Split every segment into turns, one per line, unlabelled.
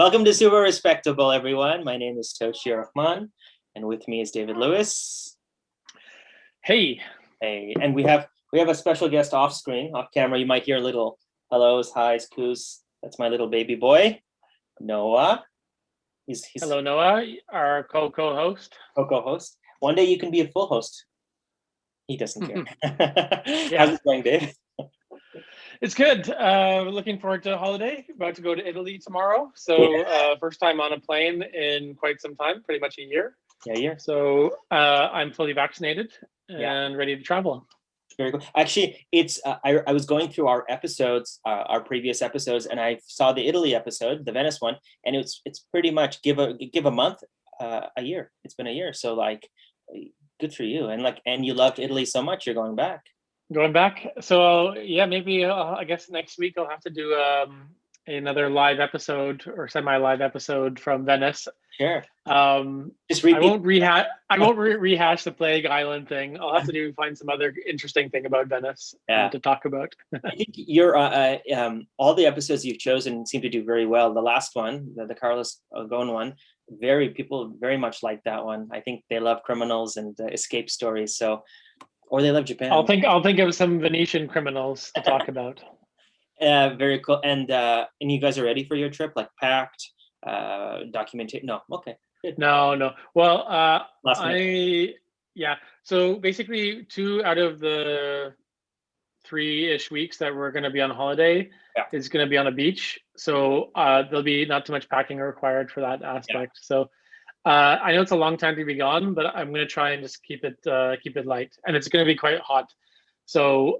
Welcome to Super Respectable, everyone. My name is Tosh, and with me is David Lewis.
Hey.
Hey, and we have a special guest off screen, off camera. You might hear little hellos, hi's, coos. That's my little baby boy, Noah. He's
Hello, Noah, our co-host.
Co-host. One day you can be a full host. He doesn't care.
Yeah.
How's it going, Dave?
It's good. Looking forward to a holiday. About to go to Italy tomorrow. So first time on a plane in quite some time, pretty much a year.
Yeah, a year.
So I'm fully vaccinated and ready to travel.
Very cool. Actually, it's I was going through our episodes, our previous episodes, and I saw the Italy episode, the Venice one, and it's pretty much give a month, a year. It's been a year, so like, good for you. And you loved Italy so much, you're going back.
Going back. So yeah, maybe I guess next week I'll have to do another live episode or semi-live episode from Venice.
Sure.
Just repeat. I won't rehash the Plague Island thing. I'll have to find some other interesting thing about Venice to talk about.
I think you're all the episodes you've chosen seem to do very well. The last one, the Carlos Ghosn one, people very much like that one. I think they love criminals and escape stories. So, or they love Japan.
I'll think of some Venetian criminals to talk about.
Very cool. And you guys are ready for your trip? Like packed, documentation? No. Okay. Good.
No. Well, So basically, 2 out of the 3-ish weeks that we're going to be on holiday is going to be on a beach. So there'll be not too much packing required for that aspect. Yeah. So I know it's a long time to be gone, but I'm going to try and just keep it light. And it's going to be quite hot. So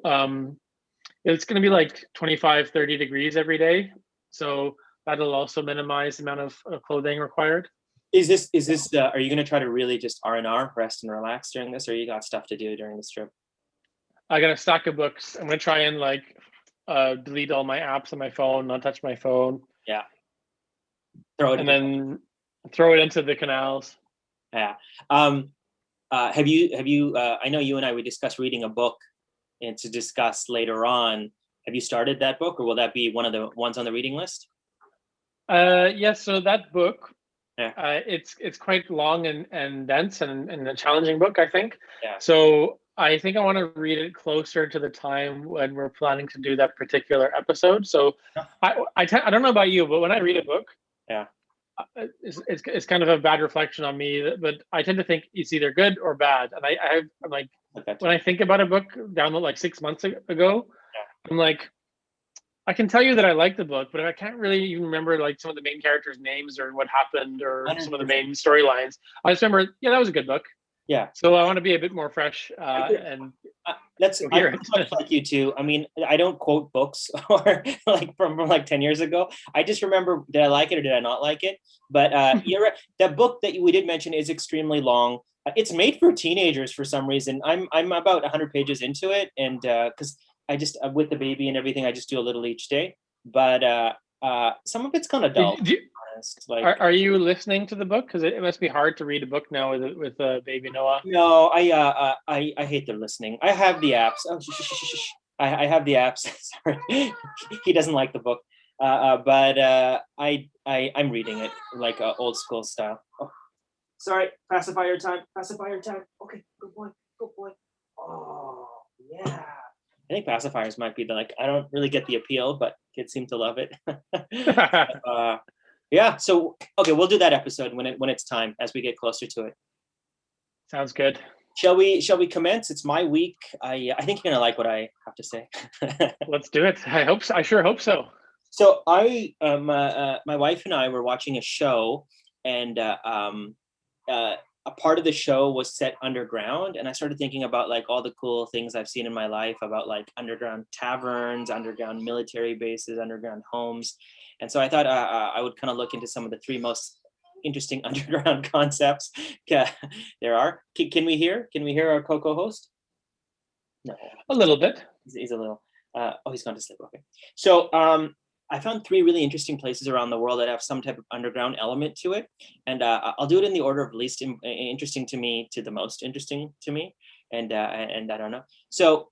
it's going to be like 25, 30 degrees every day. So that'll also minimize the amount of clothing required.
Is this are you going to try to really just R&R, rest and relax during this, or you got stuff to do during this trip?
I got a stack of books. I'm going to try and delete all my apps on my phone, not touch my phone.
Yeah.
Throw it into the canals.
Yeah. Have you I know you and I, we discussed reading a book and to discuss later on. Have you started that book, or will that be one of the ones on the reading list?
Yes. So that book, it's quite long and dense and a challenging book, I think.
Yeah.
So I think I want to read it closer to the time when we're planning to do that particular episode. So I don't know about you, but when I read a book, it's kind of a bad reflection on me, but I tend to think it's either good or bad. And I'm like, when I think about a book download like 6 months ago, I'm like, I can tell you that I like the book, but I can't really even remember like some of the main characters' names or what happened or some of the main storylines. I just remember, that was a good book.
Yeah.
So I want to be a bit more fresh and
that's like you too. I mean, I don't quote books or like from like 10 years ago. I just remember, did I like it or did I not like it? But you're right. That book that we did mention is extremely long. It's made for teenagers for some reason. I'm about 100 pages into it, and because I just with the baby and everything, I just do a little each day. But some of it's kind of dull.
Are you listening to the book? Because it must be hard to read a book now with baby Noah.
No, I hate the listening. I have the apps. Oh, I have the apps. Sorry, he doesn't like the book. But I'm reading it like old school style. Oh, sorry, pacifier time. Okay, good boy. Oh yeah. I think pacifiers might be I don't really get the appeal, but kids seem to love it. Yeah. So, okay, we'll do that episode when it's time, as we get closer to it.
Sounds good.
Shall we commence? It's my week. I think you're gonna like what I have to say.
Let's do it. I sure hope so.
So my wife and I were watching a show, and a part of the show was set underground, and I started thinking about like all the cool things I've seen in my life about like underground taverns, underground military bases, underground homes. And so I thought I would kind of look into some of the 3 most interesting underground concepts there are. Can we hear our co-host? No.
A little bit.
He's a little. He's gone to sleep. Okay. So I found 3 really interesting places around the world that have some type of underground element to it. And I'll do it in the order of least interesting to me to the most interesting to me. And I don't know. So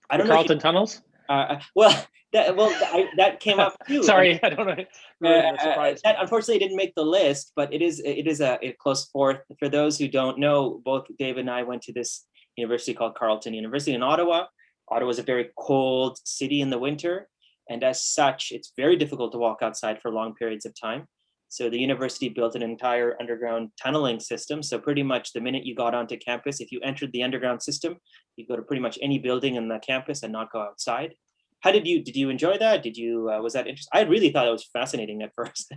I don't know.
Carlton tunnels?
Well, that came up too.
Sorry, I don't want to ruin the surprise.
That unfortunately didn't make the list, but it is a close fourth. For those who don't know, both David and I went to this university called Carleton University in Ottawa. Ottawa is a very cold city in the winter, and as such, it's very difficult to walk outside for long periods of time. So the university built an entire underground tunneling system. So pretty much the minute you got onto campus, if you entered the underground system, you go to pretty much any building in the campus and not go outside. How did you enjoy that? Did you was that interesting? I really thought it was fascinating at first.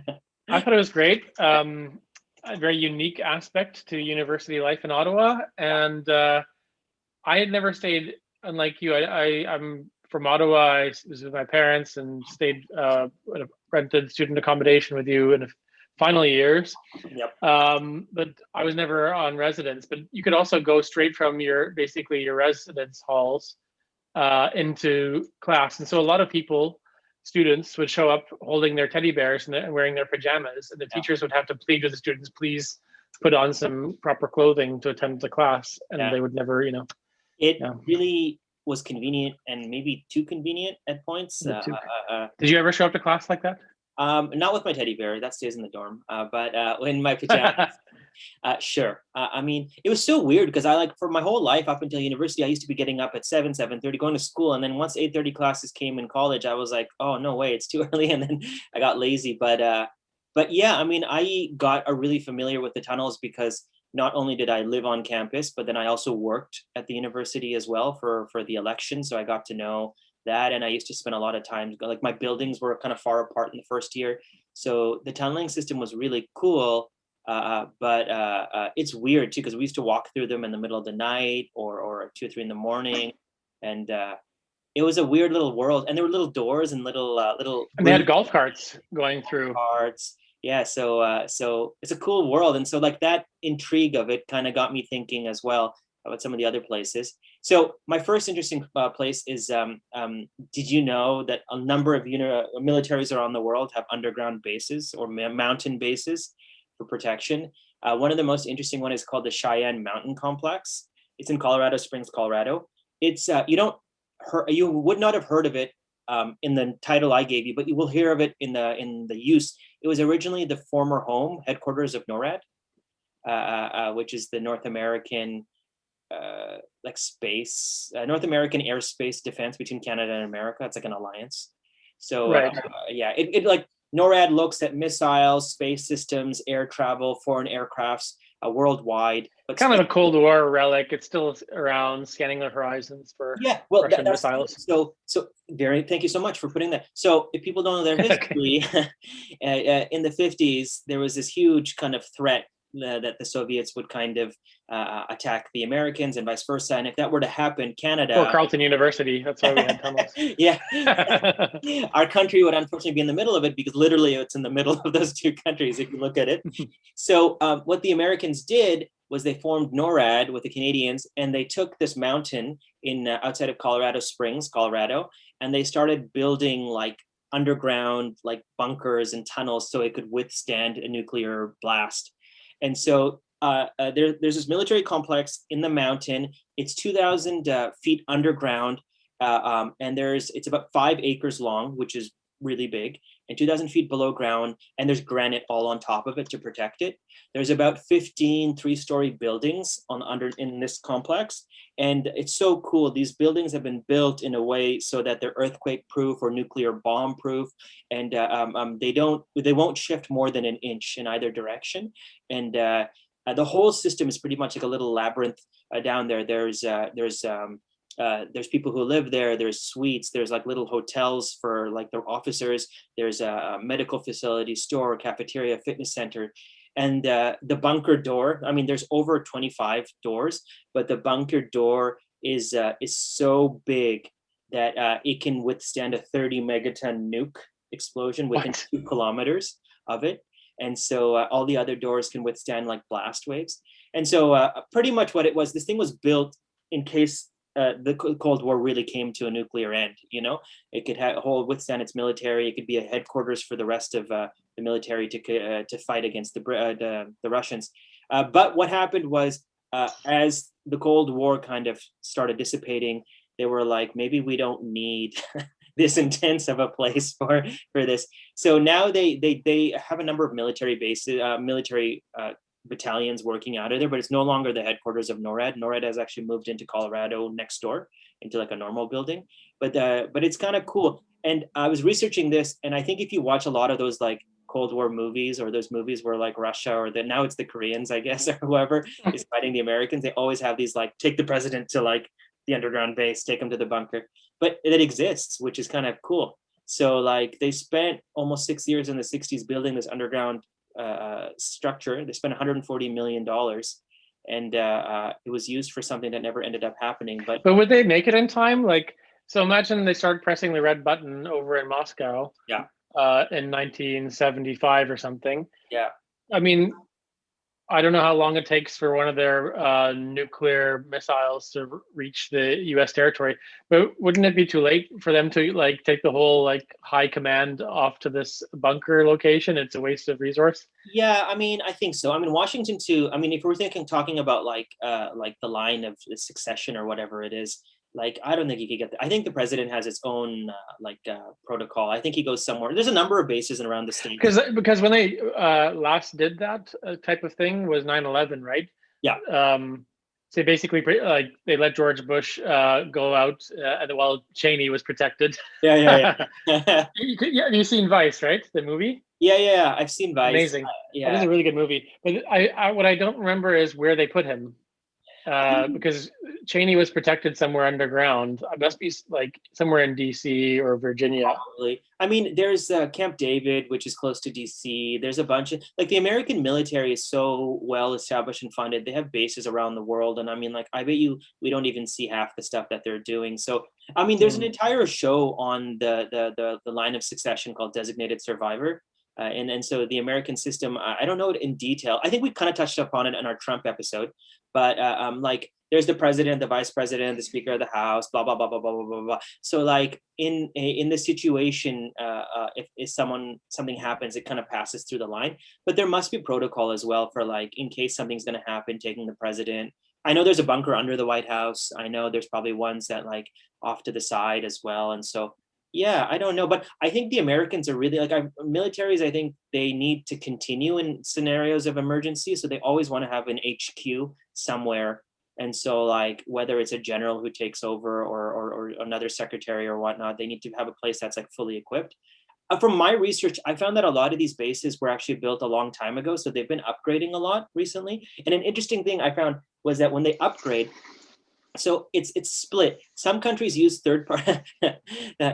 I thought it was great. A very unique aspect to university life in Ottawa, and I had never stayed. Unlike you, I'm from Ottawa. I was with my parents and stayed in a rented student accommodation with you in the final years.
Yep.
But I was never on residence. But you could also go straight from your residence halls into class, and so a lot of students would show up holding their teddy bears and wearing their pajamas, and the teachers would have to plead with the students, please put on some proper clothing to attend the class, and they would never,
It really was convenient and maybe too convenient at points.
Did you ever show up to class like that?
Not with my teddy bear, that stays in the dorm, but in my pajamas, sure. I mean, it was so weird because for my whole life up until university, I used to be getting up at 7:30, going to school. And then once 8:30 classes came in college, I was like, oh, no way, it's too early. And then I got lazy. But yeah, I mean, I got really familiar with the tunnels because not only did I live on campus, but then I also worked at the university as well for the election. So I got to know that, and I used to spend a lot of time, like my buildings were kind of far apart in the first year, so the tunneling system was really cool. But it's weird too because we used to walk through them in the middle of the night or 2 or 3 in the morning, and it was a weird little world. And there were little doors and little
and they had golf carts going through.
Yeah, so it's a cool world, and so like that intrigue of it kind of got me thinking as well about some of the other places. So my first interesting place is, did you know that a number of militaries around the world have underground bases or mountain bases for protection? One of the most interesting one is called the Cheyenne Mountain Complex. It's in Colorado Springs, Colorado. It's you would not have heard of it in the title I gave you, but you will hear of it in the use. It was originally the former headquarters of NORAD, which is the North American North American airspace defense between Canada and America. It's like an alliance. So
right.
It like NORAD looks at missiles, space systems, air travel, foreign aircrafts worldwide. But
kind of a Cold War relic. It's still around, scanning the horizons for Russian missiles.
So thank you so much for putting that. So if people don't know their history, in the 50s, there was this huge kind of threat that the Soviets would kind of attack the Americans and vice versa. And if that were to happen, Canada...
Or Carleton University, that's why we had tunnels.
Yeah. Our country would unfortunately be in the middle of it because literally it's in the middle of those two countries if you look at it. So what the Americans did was they formed NORAD with the Canadians, and they took this mountain in outside of Colorado Springs, Colorado, and they started building like underground like bunkers and tunnels so it could withstand a nuclear blast. And so there's this military complex in the mountain. It's 2,000 feet underground, and it's about 5 acres long, which is really big, and 2,000 feet below ground, and there's granite all on top of it to protect it. There's about 15 3-story buildings in this complex, and it's so cool. These buildings have been built in a way so that they're earthquake proof or nuclear bomb proof, and they won't shift more than an inch in either direction. And the whole system is pretty much like a little labyrinth down there. There's people who live there. There's suites. There's like little hotels for like their officers. There's a medical facility, store, cafeteria, fitness center. And the bunker door, I mean, there's over 25 doors, but the bunker door is so big that it can withstand a 30 megaton nuke explosion within 2 kilometers of it. And so all the other doors can withstand like blast waves. And so pretty much what it was, this thing was built in case the Cold War really came to a nuclear end. It could withstand its military. It could be a headquarters for the rest of the military to fight against the Russians. But what happened was, as the Cold War kind of started dissipating, they were like, maybe we don't need this intense of a place for this. So now they have a number of military bases, military battalions working out of there, but it's no longer the headquarters of NORAD. NORAD has actually moved into Colorado next door into like a normal building, but it's kind of cool. And I was researching this, and I think if you watch a lot of those like Cold War movies, or those movies where like Russia, or now it's the Koreans, I guess, or whoever is fighting the Americans, they always have these like, take the president to like the underground base, take him to the bunker. But it exists, which is kind of cool. So like they spent almost 6 years in the 60s building this underground structure. They spent $140 million, and it was used for something that never ended up happening. But
would they make it in time? Like, so imagine they start pressing the red button over in Moscow.
Yeah.
In 1975 or something.
Yeah.
I mean, I don't know how long it takes for one of their nuclear missiles to reach the U.S. territory, but wouldn't it be too late for them to like take the whole like high command off to this bunker location? It's a waste of resource.
Yeah, I mean, I think so. I mean, Washington too. I mean, if we're talking about like the line of succession or whatever it is, like I don't think he could get. I think the president has his own protocol. I think he goes somewhere. There's a number of bases around the state.
Because when they last did that type of thing was 9/11, right?
Yeah.
So basically, like they let George Bush go out while Cheney was protected.
Yeah.
Have you seen Vice, right? The movie.
Yeah. I've seen Vice.
Amazing.
Yeah,
that is a really good movie. But I what I don't remember is where they put him. Because Cheney was protected somewhere underground. It must be like somewhere in DC or Virginia.
Probably. I mean, there's Camp David, which is close to DC. There's a bunch of like the American military is so well established and funded. They have bases around the world, and I mean, like I bet you we don't even see half the stuff that they're doing. So I mean, there's an entire show on the line of succession called Designated Survivor. And so the American system, I don't know it in detail. I think we kind of touched upon it in our Trump episode, but like there's the president, the vice president, the speaker of the house, blah, blah, blah, blah, blah, blah, blah, blah. So like in this situation, if something happens, it kind of passes through the line, but there must be protocol as well for like, in case something's going to happen, taking the president. I know there's a bunker under the White House. I know there's probably ones that like off to the side as well. And so yeah, I don't know, but I think the Americans are really like militaries. I think they need to continue in scenarios of emergency, so they always want to have an HQ somewhere. And so, like whether it's a general who takes over or another secretary or whatnot, they need to have a place that's like fully equipped. From my research, I found that a lot of these bases were actually built a long time ago, so they've been upgrading a lot recently. And an interesting thing I found was that when they upgrade, so it's split. Some countries use third party.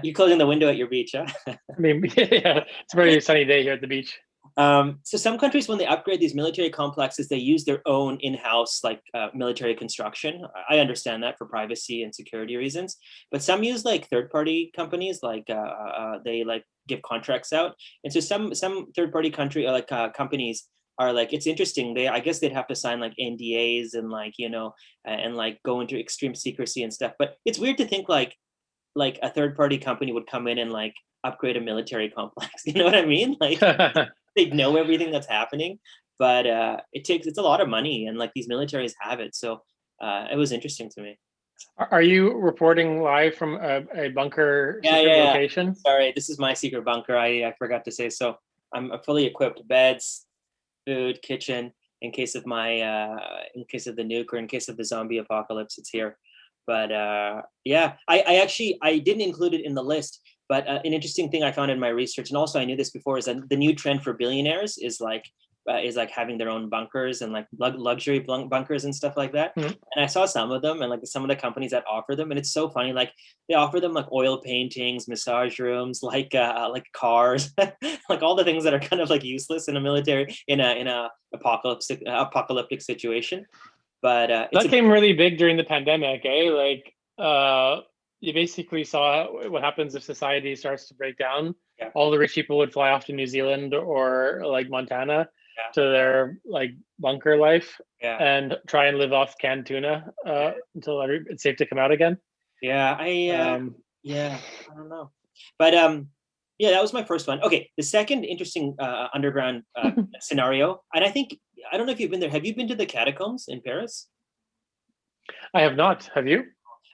You're closing the window at your beach, huh?
I mean, yeah, it's a very sunny day here at the beach.
So some countries, when they upgrade these military complexes, they use their own in-house like military construction. I understand that for privacy and security reasons, but some use like third-party companies, like they like give contracts out, and so some third-party country like companies are like, it's interesting. I guess they'd have to sign like NDAs and like, and like go into extreme secrecy and stuff. But it's weird to think like a third party company would come in and like upgrade a military complex. You know what I mean? Like they know everything that's happening, but it's a lot of money, and like these militaries have it. So it was interesting to me.
Are you reporting live from a bunker location?
Sorry, this is my secret bunker. I forgot to say. So I'm fully equipped, beds, food, kitchen, in case of the nuke or in case of the zombie apocalypse. It's here. But yeah, I didn't include it in the list, but an interesting thing I found in my research, and also I knew this before, is that the new trend for billionaires is like having their own bunkers and like luxury bunkers and stuff like that. Mm-hmm. And I saw some of them, and like some of the companies that offer them, and it's so funny. Like they offer them like oil paintings, massage rooms, like cars, like all the things that are kind of like useless in a military in a apocalyptic situation. But
that came really big during the pandemic, eh? Like you basically saw what happens if society starts to break down. Yeah. All the rich people would fly off to New Zealand or like Montana to their like bunker life and try and live off canned tuna until it's safe to come out again.
Yeah, I don't know, but yeah, that was my first one. Okay, the second interesting underground scenario, and I don't know if you've been there. Have you been to the Catacombs in Paris?
I have not. Have you?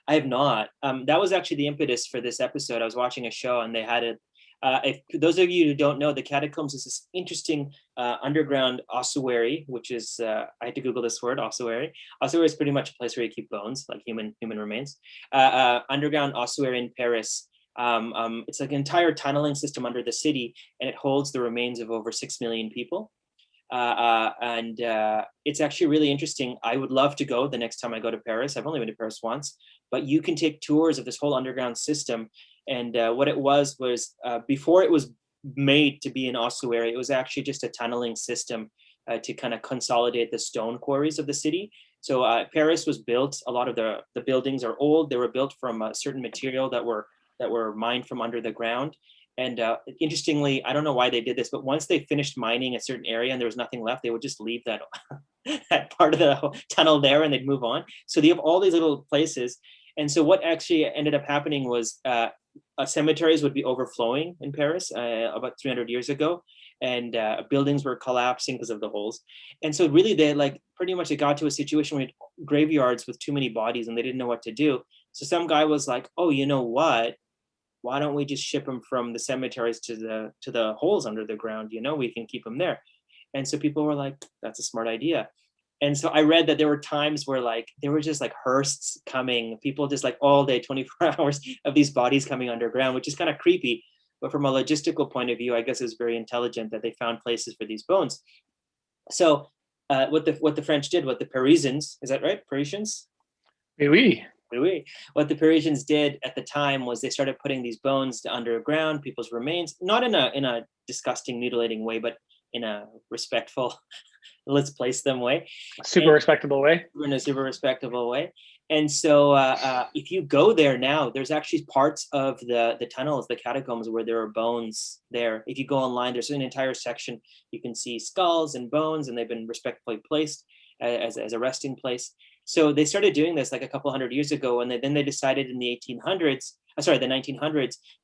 I have not. That was actually the impetus for this episode. I was watching a show and they had it. If those of you who don't know, the Catacombs is this interesting underground ossuary, which is I had to Google this word, ossuary. Ossuary is pretty much a place where you keep bones, like human remains. Underground ossuary in Paris. It's like an entire tunneling system under the city, and it holds the remains of over 6 million people. And it's actually really interesting. I would love to go the next time I go to Paris. I've only been to Paris once, but you can take tours of this whole underground system. And what it was before it was made to be an ossuary, it was actually just a tunneling system to kind of consolidate the stone quarries of the city. So Paris was built. A lot of the buildings are old. They were built from a certain material that were mined from under the ground. And interestingly, I don't know why they did this, but once they finished mining a certain area and there was nothing left, they would just leave that that part of the tunnel there and they'd move on. So they have all these little places. And so what actually ended up happening was cemeteries would be overflowing in Paris about 300 years ago, and buildings were collapsing because of the holes. And so really they pretty much it got to a situation where graveyards with too many bodies and they didn't know what to do. So some guy was like, oh, you know what? Why don't we just ship them from the cemeteries to the holes under the ground? We can keep them there. And so people were like, that's a smart idea. And so I read that there were times where there were just hearses coming, people just all day, 24 hours of these bodies coming underground, which is kind of creepy. But from a logistical point of view, I guess it was very intelligent that they found places for these bones. So what the French did, what the Parisians, is that right? Parisians?
Oui, oui.
What the Parisians did at the time was they started putting these bones underground, people's remains, not in a disgusting, mutilating way, but in a respectful, let's place them way.
Super respectable way.
In a super respectable way. And so if you go there now, there's actually parts of the tunnels, the catacombs, where there are bones there. If you go online, there's an entire section. You can see skulls and bones, and they've been respectfully placed as a resting place. So they started doing this a couple hundred years ago, and then they decided in the 1900s,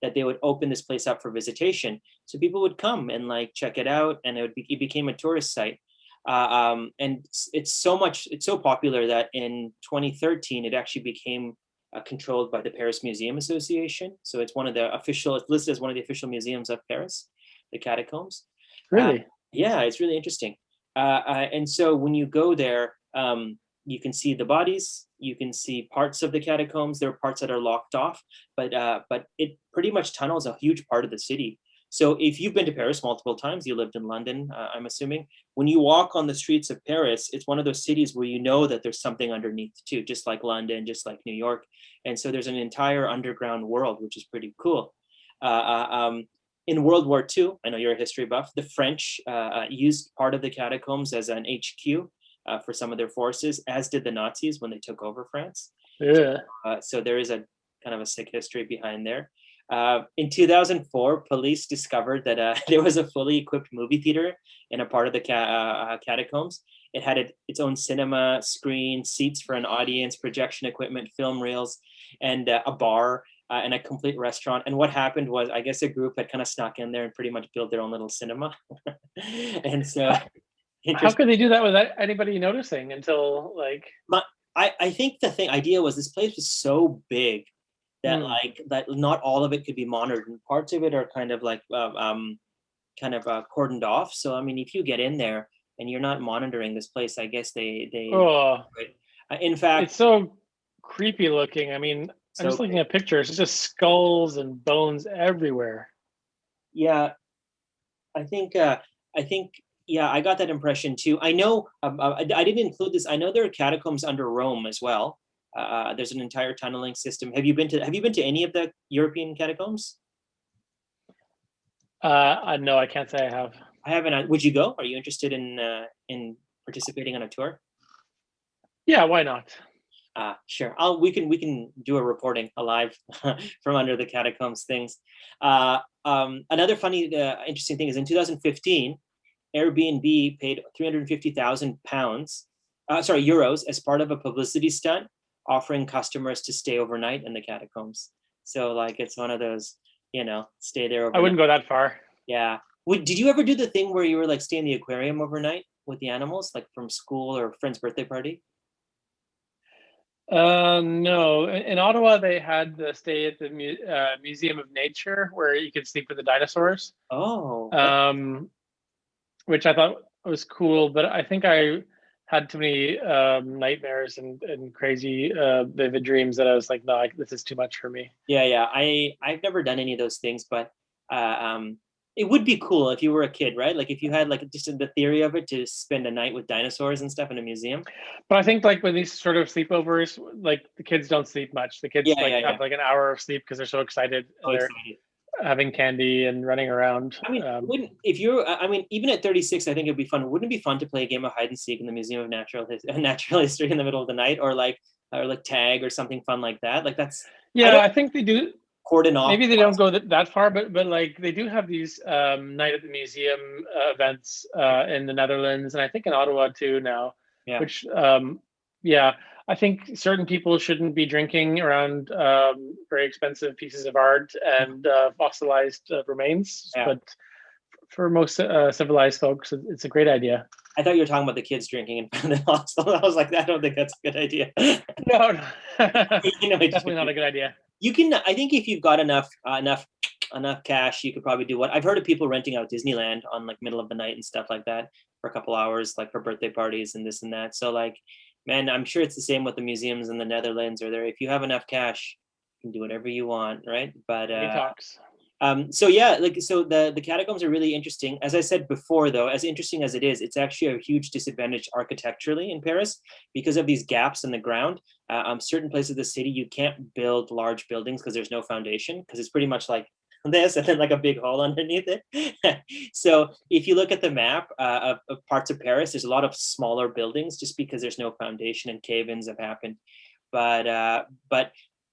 that they would open this place up for visitation. So people would come and check it out, and it became a tourist site. And it's so popular that in 2013 it actually became controlled by the Paris Museum Association. So it's listed as one of the official museums of Paris, the Catacombs.
Really?
Yeah, it's really interesting. And so when you go there, you can see the bodies, you can see parts of the catacombs. There are parts that are locked off, but it pretty much tunnels a huge part of the city. So if you've been to Paris multiple times, you lived in London, I'm assuming, when you walk on the streets of Paris, it's one of those cities where you know that there's something underneath too, just like London, just like New York. And so there's an entire underground world, which is pretty cool. In World War II, I know you're a history buff, the French used part of the catacombs as an HQ for some of their forces, as did the Nazis when they took over France.
Yeah.
So there is a kind of a sick history behind there. In 2004, police discovered that there was a fully equipped movie theater in a part of the catacombs. It had its own cinema screen, seats for an audience, projection equipment, film reels, and a bar and a complete restaurant. And what happened was, I guess a group had kind of snuck in there and pretty much built their own little cinema. And so
how could they do that without anybody noticing until
I think the idea was this place was so big that that not all of it could be monitored, and parts of it are kind of cordoned off. So I mean, if you get in there and you're not monitoring this place, I guess they in fact,
it's so creepy looking. I mean, I'm just looking at pictures. It's just skulls and bones everywhere.
Yeah, I think yeah, I got that impression too. I know I didn't include this. I know there are catacombs under Rome as well. There's an entire tunneling system. Have you been to any of the European catacombs?
No, I can't say I have.
I haven't. Would you go? Are you interested in participating on a tour?
Yeah, why not?
Sure. We can do a reporting live from under the catacombs things. Another funny, interesting thing is in 2015, Airbnb paid 350,000 euros as part of a publicity stunt, offering customers to stay overnight in the catacombs. So it's one of those, stay there overnight.
I wouldn't go that far.
Yeah. Did you ever do the thing where you were stay in the aquarium overnight with the animals, from school or friend's birthday party?
No. In Ottawa, they had the stay at the Museum of Nature where you could sleep with the dinosaurs,
Oh,
um, which I thought was cool. But I think I had too many nightmares and crazy vivid dreams that I was like, no, this is too much for me.
yeah. I've never done any of those things, but it would be cool if you were a kid, right? Like if you had like just the theory of it to spend a night with dinosaurs and stuff in a museum.
But I think like with these sort of sleepovers, like the kids don't sleep much. The kids like
Yeah.
have like an hour of sleep because they're so excited
So
and they're
excited.
having candy and running around.
I mean, wouldn't if you're? I mean, even at 36, I think it'd be fun. Wouldn't it be fun to play a game of hide and seek in the Museum of Natural History in the middle of the night, or like tag or something fun like that? Like that's I
Yeah,
don't
I think they do.
cordon off.
Maybe they don't go that far, but like they do have these night at the museum events in the Netherlands, and I think in Ottawa too now.
Yeah,
Which yeah, I think certain people shouldn't be drinking around very expensive pieces of art and fossilized remains,
yeah.
but for most civilized folks, it's a great idea.
I thought you were talking about the kids drinking in front of the hostel. I was like, I don't think that's a good idea.
No, no.
You know,
Definitely not a good idea.
you can. I think if you've got enough cash, you could probably do what I've heard of people renting out Disneyland on like middle of the night and stuff like that for a couple hours, like for birthday parties and this and that. So like, man, I'm sure it's the same with the museums in the Netherlands or there. If you have enough cash, you can do whatever you want, right? But
Money talks.
so yeah, like so the catacombs are really interesting. As I said before, though, as interesting as it is, it's actually a huge disadvantage architecturally in Paris because of these gaps in the ground. Certain places of the city you can't build large buildings because there's no foundation because it's pretty much like this and then like a big hole underneath it. So if you look at the map of parts of Paris, there's a lot of smaller buildings just because there's no foundation and cave-ins have happened. But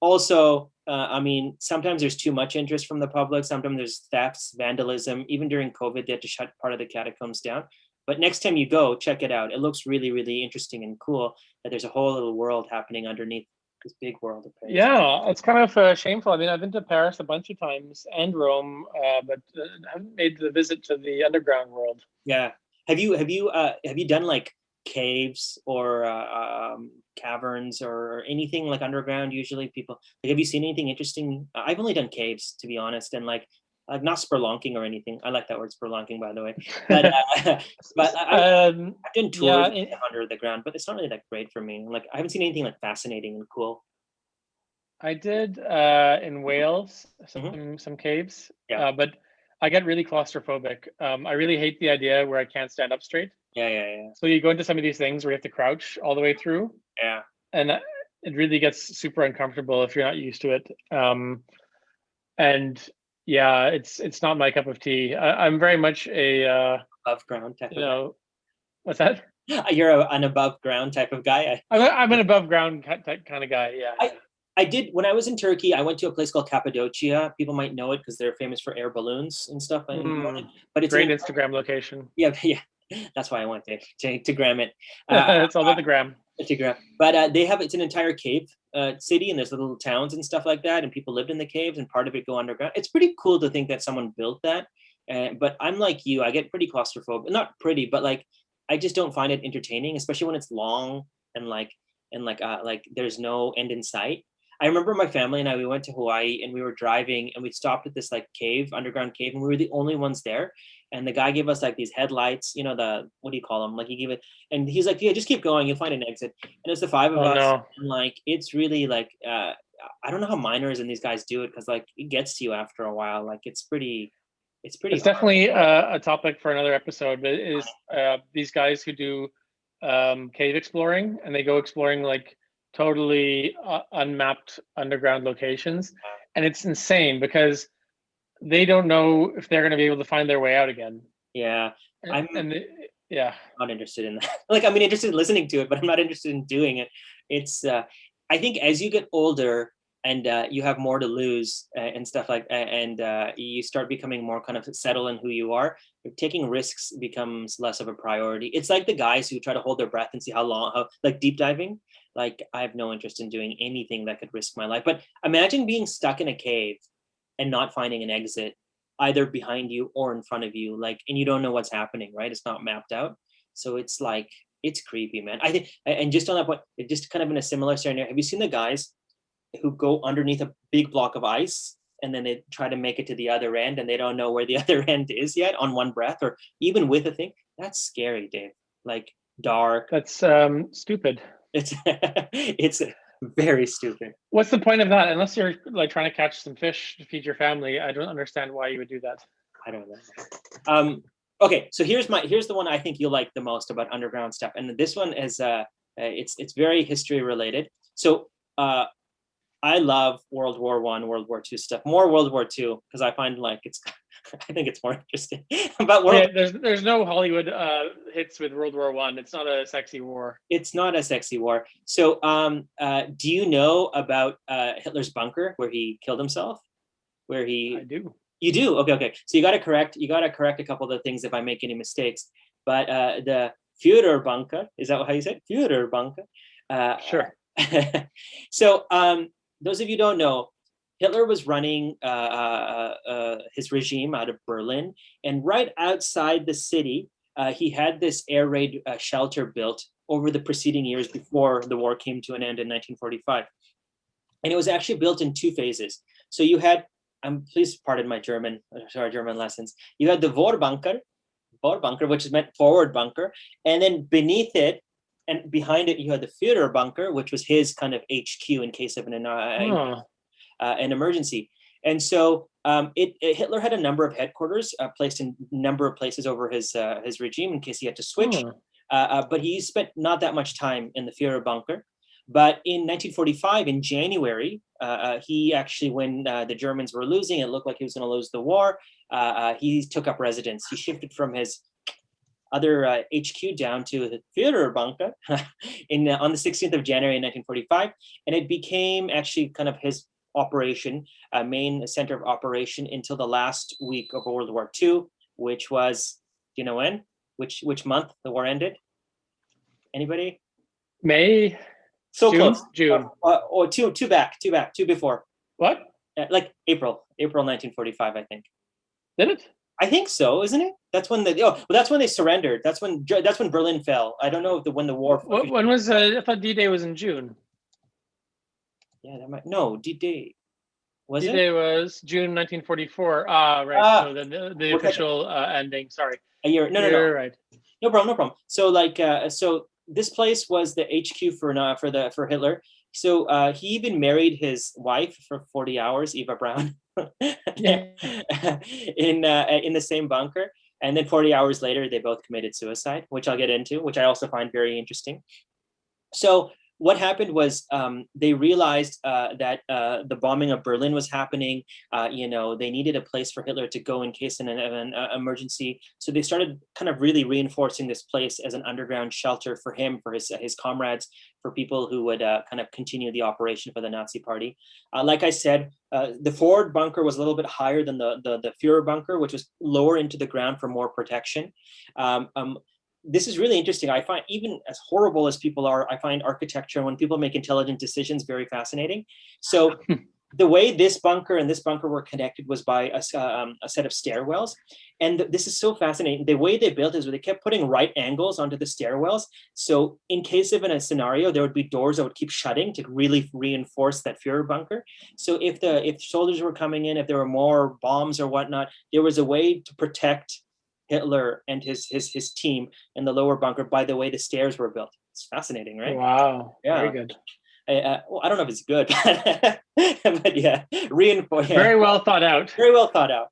also, I mean, sometimes there's too much interest from the public. Sometimes there's thefts, vandalism. Even during COVID, they had to shut part of the catacombs down. But next time you go, check it out. It looks really, really interesting and cool. That there's a whole little world happening underneath this big world of Paris.
Yeah, it's kind of shameful. I mean, I've been to Paris a bunch of times and Rome, but haven't made the visit to the underground world.
Yeah. Have you done like caves or caverns or anything like underground? Usually, people like. Have you seen anything interesting? I've only done caves, to be honest, and like not spelunking or anything. I like that word spelunking, by the way. But but I've done tours
Yeah,
under the ground, but it's not really that great for me. Like I haven't seen anything like fascinating and cool.
I did in Wales
Hmm.
some caves,
Yeah,
but I get really claustrophobic. I really hate the idea where I can't stand up straight.
yeah.
So you go into some of these things where you have to crouch all the way through,
Yeah.
and it really gets super uncomfortable if you're not used to it. And yeah, it's not my cup of tea. I'm very much a
Above ground type
you
of guy.
know what's that?
You're an above ground type of guy.
I'm an above ground kind of guy. Yeah,
I, I did when I was in Turkey. I went to a place called Cappadocia. People might know it because they're famous for air balloons and stuff.
yeah.
But it's
Great
an
Instagram location.
yeah, yeah. That's why I went there to gram it.
It's all about the gram.
To gram. But they have it's an entire cave city, and there's little towns and stuff like that, and people lived in the caves, and part of it go underground. It's pretty cool to think that someone built that. But I'm like you. I get pretty claustrophobic. Not pretty, but like I just don't find it entertaining, especially when it's long and like there's no end in sight. I remember my family and I, we went to Hawaii and we were driving and we stopped at this like cave, underground cave, and we were the only ones there. And the guy gave us like these headlights, what do you call them? Like he gave it, and he's like, yeah, just keep going, you'll find an exit. And it's the five of
Oh
us,
no.
and like it's really like I don't know how miners and these guys do it because like it gets to you after a while. Like it's pretty
It's
hard.
definitely a topic for another episode, but it is these guys who do cave exploring and they go exploring like totally unmapped underground locations. And it's insane because they don't know if they're going to be able to find their way out again.
Yeah, I'm
Yeah.
not interested in that. Like, I mean, interested in listening to it, but I'm not interested in doing it. It's, I think as you get older and you have more to lose and stuff like, and you start becoming more kind of settled in who you are, taking risks becomes less of a priority. It's like the guys who try to hold their breath and see how like deep diving. Like, I have no interest in doing anything that could risk my life. But imagine being stuck in a cave and not finding an exit either behind you or in front of you, like, and you don't know what's happening, right? It's not mapped out. So it's like It's creepy, man. I think, and just on that point, just kind of in a similar scenario, have you seen the guys who go underneath a big block of ice and then they try to make it to the other end and they don't know where the other end is yet on one breath, or even with a thing? That's scary, Dave. Like, dark.
That's stupid.
It's it's very stupid.
What's the point of that? Unless you're like trying to catch some fish to feed your family, I don't understand why you would do that.
I don't know. Okay, so here's the one I think you'll like the most about underground stuff, and this one is it's very history related. So I love World War I, World War II stuff. More World War II, because I find like it's I think it's more interesting. But
there's no Hollywood hits with World War I. It's not a sexy war.
It's not a sexy war. So do you know about Hitler's bunker where he killed himself? I
do.
You do? Okay. So you got to correct a couple of the things if I make any mistakes. But the Fuhrerbunker, is that how you say it? Fuhrerbunker.
Sure.
So those of you who don't know, Hitler was running his regime out of Berlin, and right outside the city, he had this air raid shelter built over the preceding years before the war came to an end in 1945. And it was actually built in two phases. So you had, please pardon my German lessons. You had the Fuhrerbunker, which is meant forward bunker, and then beneath it and behind it, you had the Fuhrerbunker, which was his kind of HQ in case of an emergency. And so Hitler had a number of headquarters placed in a number of places over his regime in case he had to switch. But he spent not that much time in the Fuhrerbunker. But in 1945, in January, he actually, when the Germans were losing, it looked like he was going to lose the war, he took up residence. He shifted from his other HQ down to the Fuhrerbunker on the 16th of January in 1945. And it became actually kind of his operation, main center of operation until the last week of World War II, which was, do you know when? Which month the war ended? Anybody?
May.
So
June?
close.
June.
Or two before.
What?
Like April 1945, I think.
Did it?
I think so, isn't it? That's when that's when they surrendered. That's when Berlin fell. I don't know when the war.
When was I thought D-Day was in June.
Yeah, that might D-Day. Was
D-Day was June 1944. Right. So the official ending. Sorry.
A year. No.
You're right.
No problem. So so this place was the HQ for Hitler. So he even married his wife for 40 hours, Eva Braun, in the same bunker. And then 40 hours later, they both committed suicide, which I'll get into, which I also find very interesting. So what happened was they realized that the bombing of Berlin was happening. They needed a place for Hitler to go in case of an emergency. So they started kind of really reinforcing this place as an underground shelter for him, for his comrades, for people who would kind of continue the operation for the Nazi Party. Like I said, the forward bunker was a little bit higher than the Fuhrerbunker, which was lower into the ground for more protection. This is really interesting. I find, even as horrible as people are, I find architecture, when people make intelligent decisions, very fascinating. So the way this bunker and this bunker were connected was by a set of stairwells. And this is so fascinating. The way they built is they kept putting right angles onto the stairwells. So in case of a scenario, there would be doors that would keep shutting to really reinforce that Fuhrerbunker. So if soldiers were coming in, if there were more bombs or whatnot, there was a way to protect Hitler and his team in the lower bunker by the way the stairs were built. It's fascinating, right?
Wow.
Yeah.
Very good.
Well, I don't know if it's good, but yeah, reinforce. Yeah.
Very well thought out.
Very well thought out.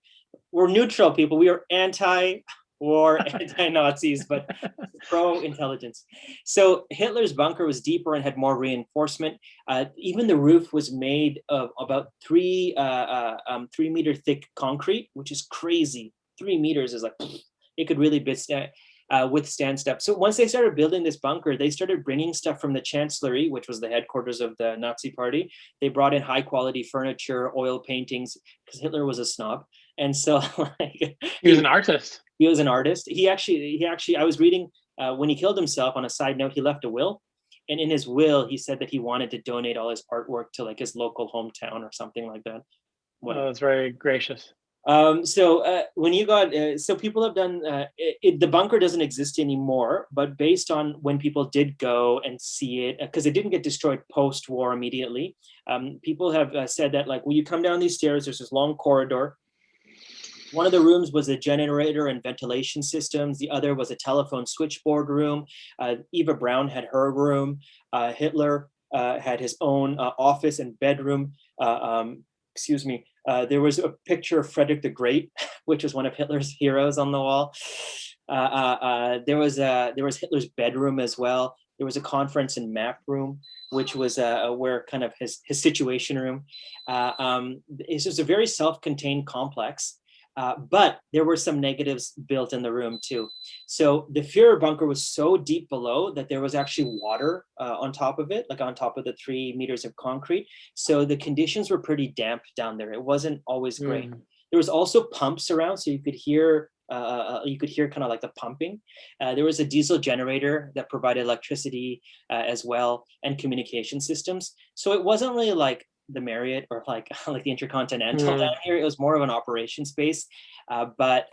We're neutral people. We are anti-war, anti-Nazis, but pro-intelligence. So Hitler's bunker was deeper and had more reinforcement. Even the roof was made of about 3 meter thick concrete, which is crazy. 3 meters is like, it could really withstand stuff. So once they started building this bunker, they started bringing stuff from the Chancellery, which was the headquarters of the Nazi Party. They brought in high quality furniture, oil paintings, because Hitler was a snob. And so
he was an artist.
He was an artist. He actually, I was reading when he killed himself, on a side note, he left a will. And in his will, he said that he wanted to donate all his artwork to like his local hometown or something like that.
Well, that's very gracious.
When you got, so people have done, the bunker doesn't exist anymore, but based on when people did go and see it, because it didn't get destroyed post-war immediately, people have said that like when you come down these stairs, there's this long corridor. One of the rooms was a generator and ventilation systems. The other was a telephone switchboard room. Eva Braun had her room. Hitler had his own office and bedroom. Excuse me. There was a picture of Frederick the Great, which was one of Hitler's heroes on the wall. There was Hitler's bedroom as well. There was a conference and map room, which was where kind of his situation room. It's just a very self-contained complex. But there were some negatives built in the room too. So the Fuhrerbunker was so deep below that there was actually water on top of it, like on top of the 3 meters of concrete. So the conditions were pretty damp down there. It wasn't always great. There was also pumps around, so you could hear kind of like the pumping. There was a diesel generator that provided electricity as well, and communication systems. So it wasn't really like the Marriott or like the Intercontinental down here. It was more of an operation space, but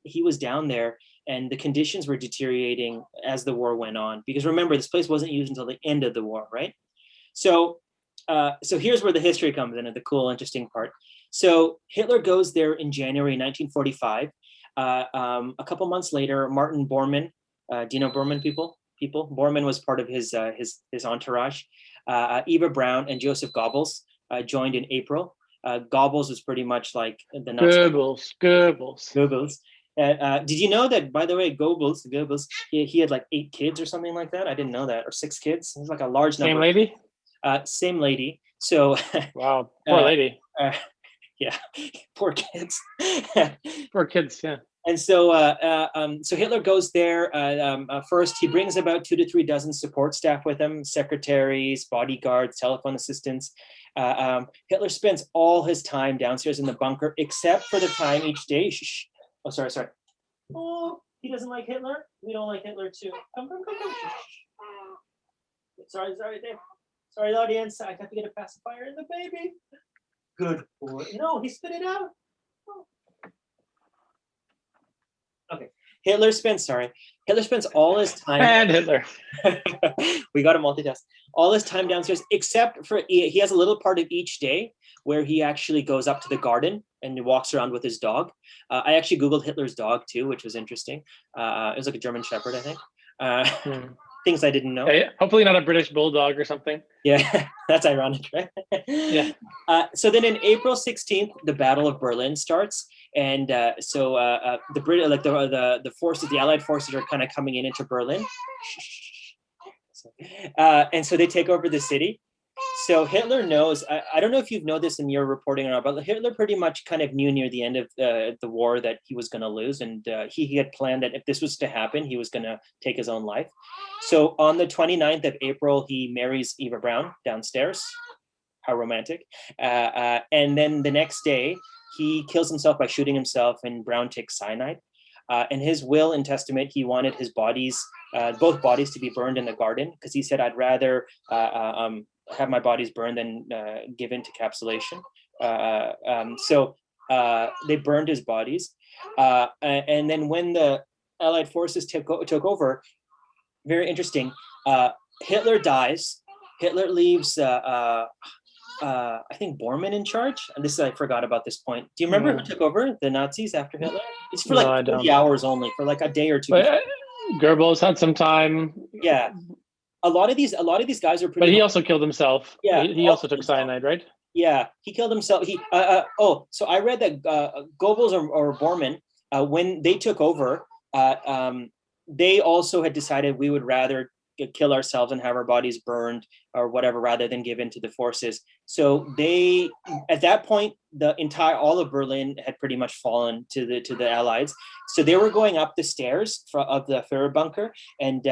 he was down there, and the conditions were deteriorating as the war went on. Because remember, this place wasn't used until the end of the war, right? So here's where the history comes in, and the cool, interesting part. So Hitler goes there in January 1945. A couple months later, Martin Bormann, do you know Bormann people? Bormann was part of his entourage. Eva Braun and Joseph Goebbels joined in April. Goebbels was pretty much like the Nazi. Goebbels. Did you know that, by the way, Goebbels, he had like 8 kids or something like that? I didn't know that. Or 6 kids. It was like a large number.
Same lady?
Same lady. So
wow, poor lady.
Yeah, poor kids.
Poor kids, yeah.
And so Hitler goes there. First, he brings about 2 to 3 dozen support staff with him, secretaries, bodyguards, telephone assistants. Hitler spends all his time downstairs in the bunker, except for the time each day. Shh. Oh, sorry. Oh, he doesn't like Hitler. We don't like Hitler too. Come. Sorry, Dave. Sorry, audience. I have to get a pacifier in the baby. Good boy. No, he spit it out. Oh. Okay. Hitler spends all his time.
And Hitler.
We got to multitask. All his time downstairs, except for he has a little part of each day where he actually goes up to the garden and he walks around with his dog. I actually Googled Hitler's dog too, which was interesting. It was like a German Shepherd, I think. Things I didn't know.
Hey, hopefully not a British Bulldog or something.
Yeah, that's ironic, right?
Yeah.
So then in April 16th, the Battle of Berlin starts. And the forces, the Allied forces are kind of coming into Berlin. And so they take over the city. So Hitler knows, I don't know if you've known this in your reporting or not, but Hitler pretty much kind of knew near the end of the war that he was going to lose. And he had planned that if this was to happen, he was going to take his own life. So on the 29th of April, he marries Eva Braun downstairs. How romantic. And then the next day, he kills himself by shooting himself, and Braun takes cyanide. In his will and testament, he wanted his bodies, both bodies, to be burned in the garden, because he said, I'd rather have my bodies burned than give into capsulation. So they burned his bodies. And then when the Allied forces took over, very interesting, Hitler dies. Hitler leaves I think Bormann in charge. And this, I forgot about this point. Do you remember who took over the Nazis after Hitler? It's for like 30 hours only, for like a day or two.
But Goebbels had some time.
Yeah. A lot of these guys are pretty.
But he also killed himself.
Yeah.
He also took cyanide, right?
Yeah, he killed himself. So I read that Goebbels or Bormann, when they took over, they also had decided we would rather kill ourselves and have our bodies burned or whatever, rather than give in to the forces. So they, at that point, all of Berlin had pretty much fallen to the Allies. So they were going up the stairs of the Fuhrerbunker, and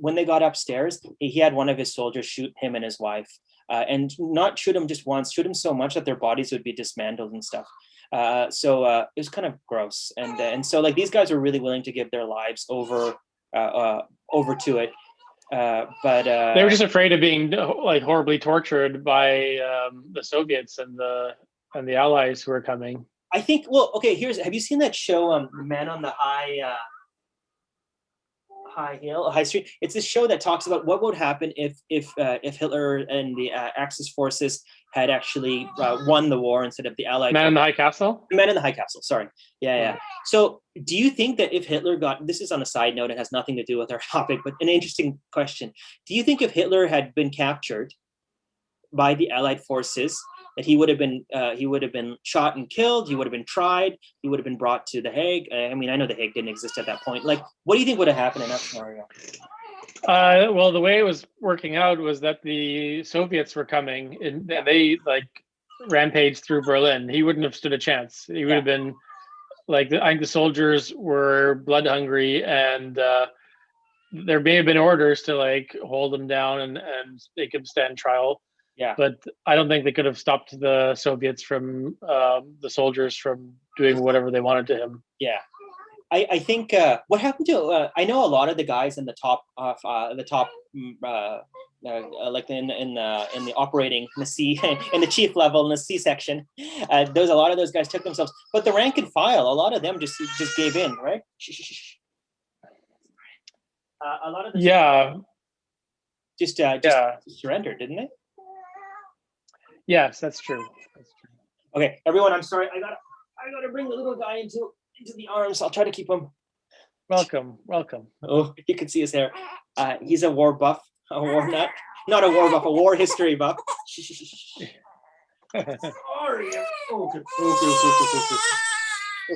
when they got upstairs, he had one of his soldiers shoot him and his wife, and not shoot him just once, shoot him so much that their bodies would be dismantled and stuff. So it was kind of gross, and so like these guys were really willing to give their lives over to it. But
they were just afraid of being like horribly tortured by the Soviets and the Allies who were coming.
I think. Well, okay. Have you seen that show, Man on the High Hill, High Street? It's this show that talks about what would happen if Hitler and the Axis forces had actually won the war instead of the Allied.
Man in the High Castle.
Man in the High Castle. Sorry. Yeah. So, do you think that if Hitler got, this is on a side note, it has nothing to do with our topic, but an interesting question. Do you think if Hitler had been captured by the Allied forces, that he would have been shot and killed, he would have been tried, he would have been brought to The Hague? I mean, I know The Hague didn't exist at that point. Like, what do you think would have happened in that scenario?
Well, the way it was working out was that the Soviets were coming, and they like rampaged through Berlin. He wouldn't have stood a chance. He would have been like, I think the soldiers were blood hungry, and there may have been orders to like hold him down and make him stand trial.
Yeah.
But I don't think they could have stopped the Soviets from the soldiers from doing whatever they wanted to him.
Yeah. I think what happened to I know a lot of the guys in the top of like in the operating, in the C, in the chief level, in the C section, a lot of those guys took themselves, but the rank and file, a lot of them just gave in, right? A lot of them just surrendered, didn't they?
Yes, that's true.
Okay, everyone, I'm sorry. I gotta bring the little guy into the arms. I'll try to keep him.
Welcome.
Oh, you can see his hair. He's a war buff, a war nut. Not a war buff, a war history buff. Sorry. Okay,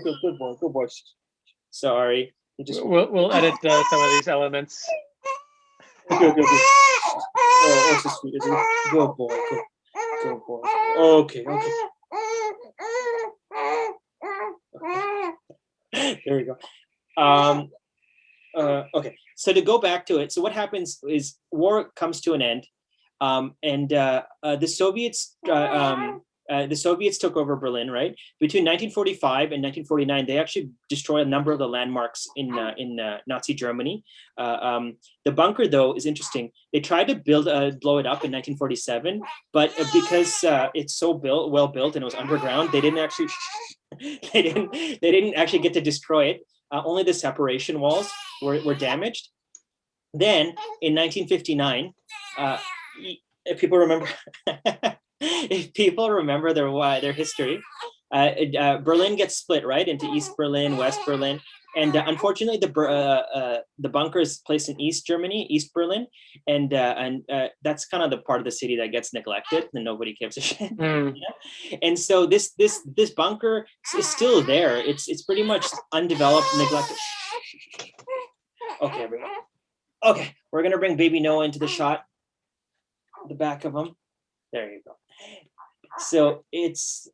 good boy. Sorry.
We'll edit some of these elements.
Okay. Oh, so sweet. Good boy. Good boy. Okay. There we go. Okay. So to go back to it, so what happens is war comes to an end, and the Soviets took over Berlin, right? Between 1945 and 1949, they actually destroyed a number of the landmarks in Nazi Germany. The bunker, though, is interesting. They tried to blow it up in 1947, but because it's so well built and it was underground, they didn't actually get to destroy it. Only the separation walls were damaged. Then in 1959, if people remember. If people remember their history, Berlin gets split, right, into East Berlin, West Berlin, and unfortunately, the bunker is placed in East Germany, East Berlin, and that's kind of the part of the city that gets neglected and nobody gives a shit. Yeah? And so this bunker is still there. It's pretty much undeveloped, neglected. Okay, everyone. Okay, we're gonna bring baby Noah into the shot. The back of him. There you go. So it's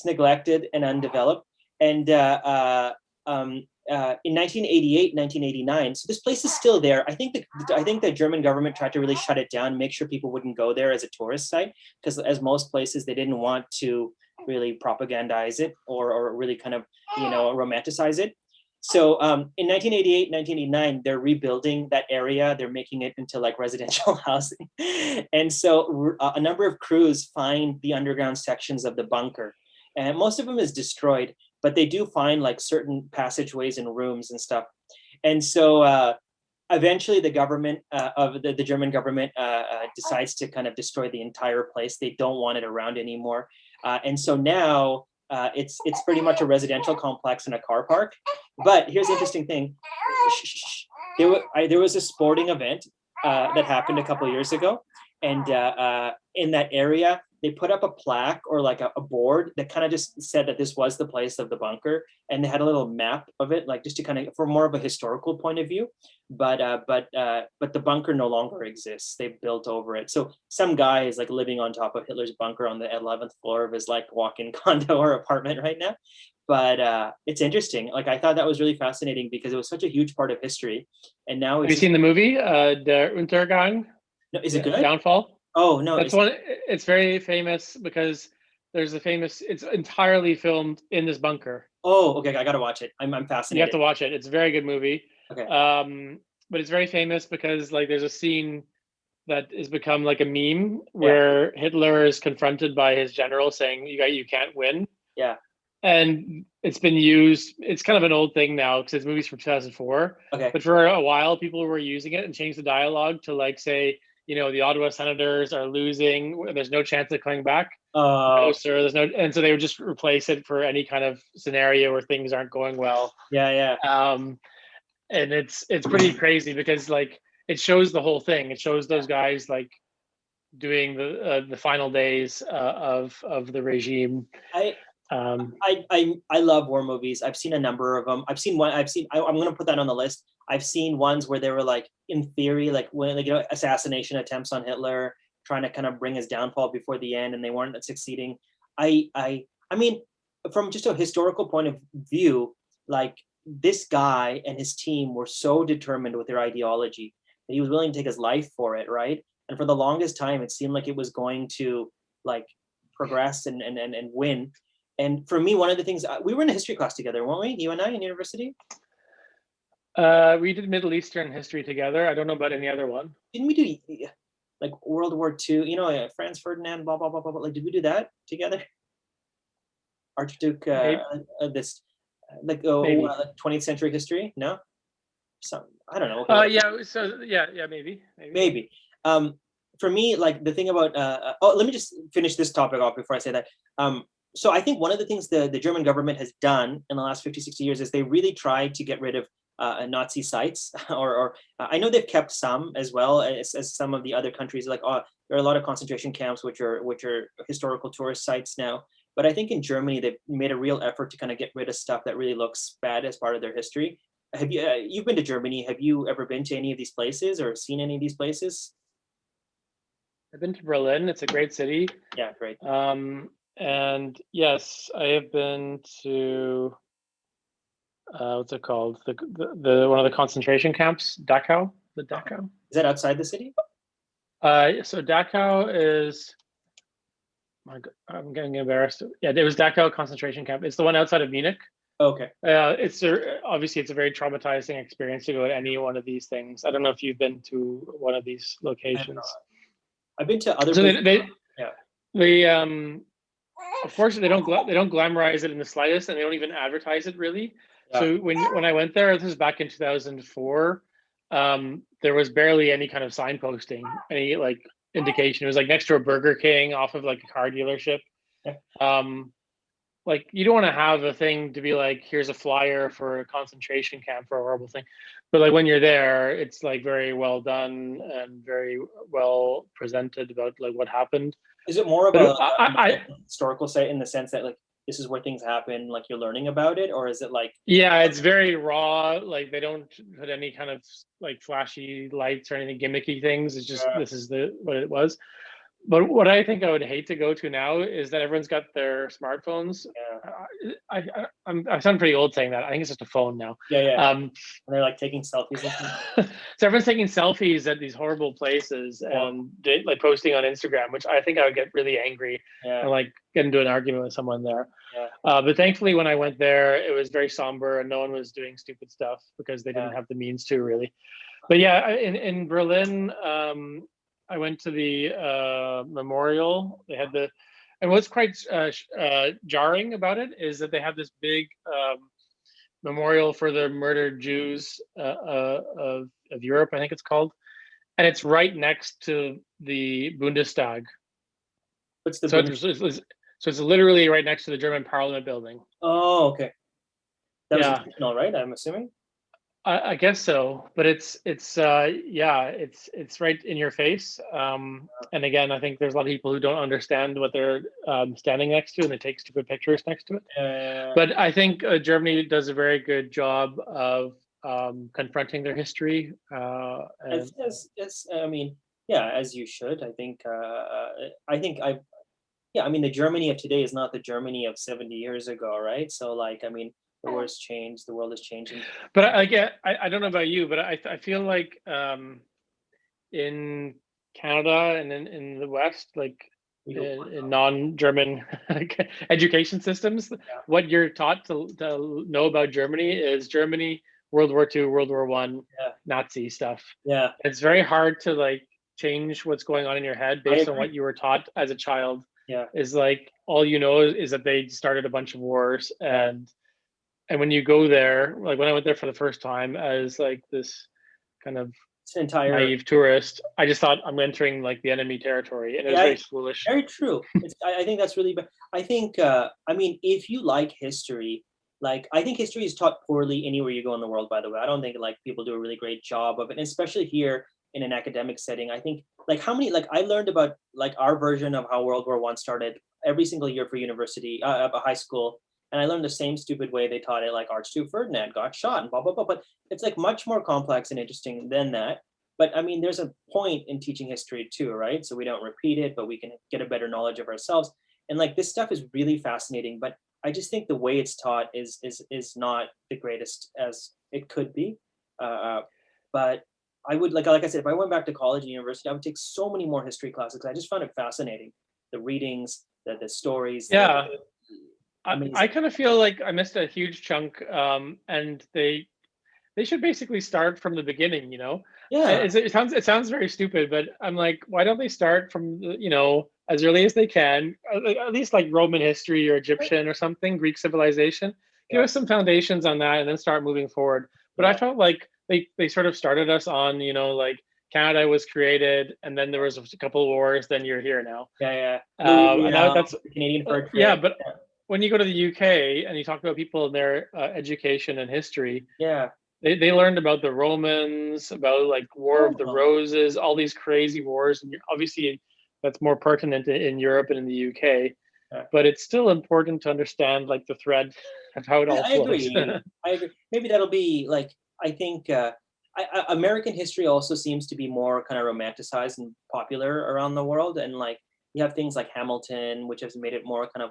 neglected and undeveloped, and in 1988, 1989, so this place is still there. I think the German government tried to really shut it down, make sure people wouldn't go there as a tourist site, because as most places, they didn't want to really propagandize it or really kind of romanticize it. So in 1988, 1989, they're rebuilding that area. They're making it into like residential housing. And so a number of crews find the underground sections of the bunker. And most of them is destroyed, but they do find like certain passageways and rooms and stuff. And so eventually the government the German government decides to kind of destroy the entire place. They don't want it around anymore. And so now it's pretty much a residential complex and a car park. But here's the interesting thing. There was a sporting event that happened a couple of years ago. And in that area, they put up a plaque or like a board that kind of just said that this was the place of the bunker. And they had a little map of it, like just to kind of, for more of a historical point of view. But the bunker no longer exists. They built over it. So some guy is like living on top of Hitler's bunker on the 11th floor of his like walk-in condo or apartment right now. But it's interesting. Like I thought that was really fascinating because it was such a huge part of history. And now
have you seen the movie, Der Untergang?
No, is it good?
Downfall?
Oh no,
that's one. It's very famous because there's a famous. It's entirely filmed in this bunker.
Oh, okay. I gotta watch it. I'm fascinated.
You have to watch it. It's a very good movie.
Okay.
But it's very famous because like there's a scene that has become like a meme where Hitler is confronted by his general saying, "You can't win."
Yeah.
and it's been used. It's kind of an old thing now because it's movies from 2004.
Okay.
But for a while, people were using it and changed the dialogue to like say, the Ottawa Senators are losing. There's no chance of coming back. No, sir. There's no, and so they would just replace it for any kind of scenario where things aren't going well.
Yeah.
And it's pretty crazy because like it shows the whole thing. It shows those guys like doing the final days of the regime.
I love war movies. I've seen a number of them. I've seen one. I'm going to put that on the list. I've seen ones where they were like, in theory, like when assassination attempts on Hitler, trying to kind of bring his downfall before the end, and they weren't succeeding. I mean, from just a historical point of view, like this guy and his team were so determined with their ideology that he was willing to take his life for it, right? And for the longest time, it seemed like it was going to like progress and win. And for me, one of the things, we were in a history class together, weren't we? You and I in university?
We did Middle Eastern history together. I don't know about any other one.
Didn't we do like World War II, Franz Ferdinand, blah, blah, blah, blah, blah. Like, did we do that together? Archduke, this, like, 20th century history? No? I don't know.
Yeah, so, yeah, maybe.
Maybe. For me, like, the thing about, let me just finish this topic off before I say that. So I think one of the things the German government has done in the last 50, 60 years is they really tried to get rid of Nazi sites, or I know they've kept some as well as some of the other countries. Like, there are a lot of concentration camps which are historical tourist sites now. But I think in Germany they've made a real effort to kind of get rid of stuff that really looks bad as part of their history. Have you you've been to Germany? Have you ever been to any of these places or seen any of these places?
I've been to Berlin. It's a great city.
Yeah, great.
And yes, I have been to what's it called? The one of the concentration camps, Dachau. The Dachau.
Is that outside the city?
So Dachau is. My God, I'm getting embarrassed. Yeah, it was Dachau concentration camp. It's the one outside of Munich.
Okay.
Obviously it's a very traumatizing experience to go to any one of these things. I don't know if you've been to one of these locations.
I've been to other.
So they unfortunately they don't glamorize it in the slightest, and they don't even advertise it really. Yeah. So when I went there, this was back in 2004. There was barely any kind of signposting, any like indication. It was like next to a Burger King off of like a car dealership. Yeah. Like you don't want to have a thing to be like, here's a flyer for a concentration camp for a horrible thing. But like when you're there, it's like very well done and very well presented about like what happened.
Is it more of a historical site in the sense that like this is where things happen, like you're learning about it, or is it like?
Yeah, it's very raw. Like they don't put any kind of like flashy lights or anything gimmicky things. It's just this is what it was. But what I think I would hate to go to now is that everyone's got their smartphones. Yeah. I sound pretty old saying that. I think it's just a phone now.
Yeah. And they're like taking selfies.
So everyone's taking selfies at these horrible places and like posting on Instagram, which I think I would get really angry and like get into an argument with someone there. Yeah. But thankfully, when I went there, it was very somber and no one was doing stupid stuff because they didn't have the means to really. But yeah, in Berlin. I went to the memorial. They had and what's quite jarring about it is that they have this big memorial for the murdered Jews of Europe, I think it's called, and it's right next to the Bundestag.
What's the
so it's literally right next to the German Parliament building.
Oh, okay. That was intentional, right? I'm assuming.
I guess so, but it's right in your face. And again, I think there's a lot of people who don't understand what they're standing next to, and they take stupid pictures next to it. But I think Germany does a very good job of confronting their history.
As you should. I think. The Germany of today is not the Germany of 70 years ago, right? So, like, I mean. The world's changed. The world is changing.
But I don't know about you, but I feel like in Canada and in the West, like in non-German education systems, what you're taught to know about Germany is Germany, World War II, World War I, Nazi stuff. Yeah, it's very hard to like change what's going on in your head based on what you were taught as a child.
Yeah.
is like all you know is that they started a bunch of wars, and when you go there, like when I went there for the first time as like this kind of
It's an entire.
naive tourist, I just thought I'm entering like the enemy territory, and it was
Yeah,
very foolish.
very true. I think that's really. I think. I mean, if you like history, like I think history is taught poorly anywhere you go in the world. By the way, I don't think like people do a really great job of it, and especially here in an academic setting. I think like how many like I learned about like our version of how World War One started every single year for university, high school, and I learned the same stupid way they taught it. Like Archduke Ferdinand got shot and blah blah blah. But it's like much more complex and interesting than that. But I mean, there's a point in teaching history too, right? So we don't repeat it, but we can get a better knowledge of ourselves. And like this stuff is really fascinating, but I just think the way it's taught is not the greatest as it could be. Uh, but I would like I said, if I went back to college and university, I would take so many more history classes because I just found it fascinating. The readings, the stories,
Yeah, I
amazing.
kind of feel like I missed a huge chunk, and they should basically start from the beginning, you know.
Yeah,
It sounds very stupid, but I'm like, why don't they start from as early as they can, at least like Roman history or Egyptian or something, Greek civilization. Give
yeah,
us some foundations on that, and then start moving forward. But I
yeah,
felt like they sort of started us on, like Canada was created, and then there was a couple of wars. Then you're here now,
yeah, yeah. Louis
and
Riel,
that's
the Canadian fur
yeah.
trade.
But when you go to the UK and you talk about people in their education and history,
Yeah.
they learned about the Romans, about like War of the
Oh,
Roses, all these crazy wars, and obviously that's more pertinent in Europe and in the UK.
yeah.
But it's still important to understand like the thread of how it all
I
flows.
agree. I agree. Maybe that'll be like I think American history also seems to be more kind of romanticized and popular around the world, and like you have things like Hamilton, which has made it more kind of